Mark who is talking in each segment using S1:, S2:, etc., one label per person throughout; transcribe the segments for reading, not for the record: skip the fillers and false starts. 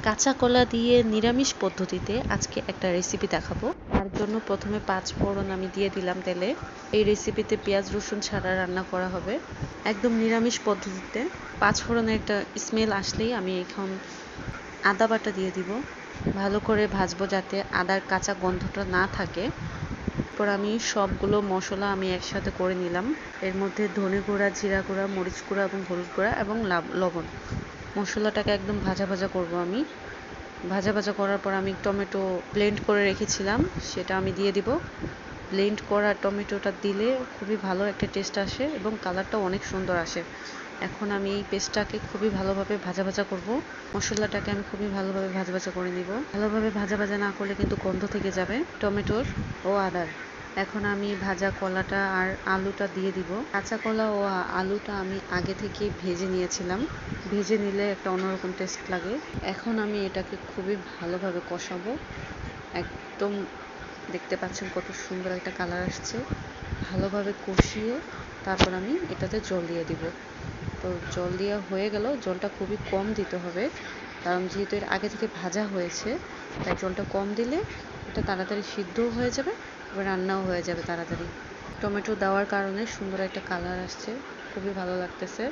S1: কাঁচা কলা দিয়ে নিরামিষ পদ্ধতিতে আজকে একটা রেসিপি দেখাবো। তার জন্য প্রথমে 5 ফোড়ন আমি দিয়ে দিলাম তেলে। এই রেসিপিতে পেঁয়াজ রসুন ছাড়া রান্না করা হবে, একদম নিরামিষ পদ্ধতিতে। 5 ফোড়নের একটা স্মেল আসলেই আমি এখন আদা বাটা দিয়ে দিব। ভালো করে ভাজবো যাতে আদার কাঁচা গন্ধটা না থাকে। এরপর আমি সবগুলো মশলা আমি একসাথে করে নিলাম। এর মধ্যে ধনে গুঁড়া, জিরা গুঁড়া, মরিচ গুঁড়া এবং হলুদ গুঁড়া এবং লবণ। মশলাটাকে একদম ভাজা ভাজা করব আমি। ভাজা ভাজা করার পর আমি টমেটো ব্লেন্ড করে রেখেছিলাম, সেটা আমি দিয়ে দিব। ব্লেন্ড করা টমেটোটা দিলে খুবই ভালো একটা টেস্ট আসে এবং কালারটাও অনেক সুন্দর আসে। এখন আমি এই পেস্টটাকে খুবই ভালোভাবে ভাজা ভাজা করব। মশলাটাকে আমি খুবই ভালোভাবে ভাজা ভাজা করে নিব। ভালোভাবে ভাজা ভাজা না করলে কিন্তু গন্ধ থেকে যাবে টমেটোর ও আদার। এখন আমি ভাজা কলাটা আর আলুটা দিয়ে দিব। কাঁচা কলা ও আলুটা আমি আগে থেকে ভেজে নিয়েছিলাম। ভেজে নিলে একটা অন্যরকম টেস্ট লাগে। এখন আমি এটাকে খুবই ভালোভাবে কষাবো। একদম দেখতে পাচ্ছেন কত সুন্দর একটা কালার আসছে। ভালোভাবে কষিয়ে তারপর আমি এটাতে জল দিয়ে দিব। তো জল দেওয়া হয়ে গেল। জলটা খুবই কম দিতে হবে, কারণ যেহেতু এর আগে থেকে ভাজা হয়েছে, তাই জলটা কম দিলে এটা তাড়াতাড়ি সিদ্ধও হয়ে যাবে এবং রান্নাও হয়ে যাবে তাড়াতাড়ি। টমেটো দেওয়ার কারণে সুন্দর একটা কালার আসছে, খুবই ভালো লাগতেছে।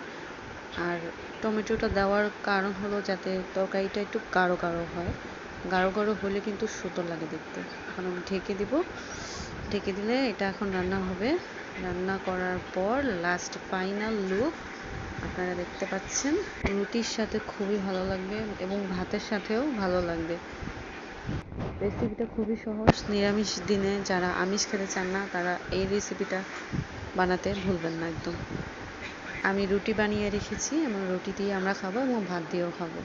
S1: আর টমেটোটা দেওয়ার কারণ হলো যাতে তরকারিটা একটু গাঢ় গাঢ় হয়। গাঢ় গাঢ় হলে কিন্তু সুন্দর লাগে দেখতে। এখন আমি ঢেকে দিব। ঢেকে দিলে এটা এখন রান্না হবে। রান্না করার পর লাস্ট ফাইনাল লুক আপনারা দেখতে পাচ্ছেন। রুটির সাথে খুবই ভালো লাগবে এবং ভাতের সাথেও ভালো লাগবে। রেসিপিটা খুবই সহজ। নিরামিষ দিনে যারা আমিষ খেতে চান না, তারা এই রেসিপিটা বানাতে ভুলবেন না একদম। আমি রুটি বানিয়ে রেখেছি এবং রুটি দিয়ে আমরা খাবো এবং ভাত দিয়েও খাবো।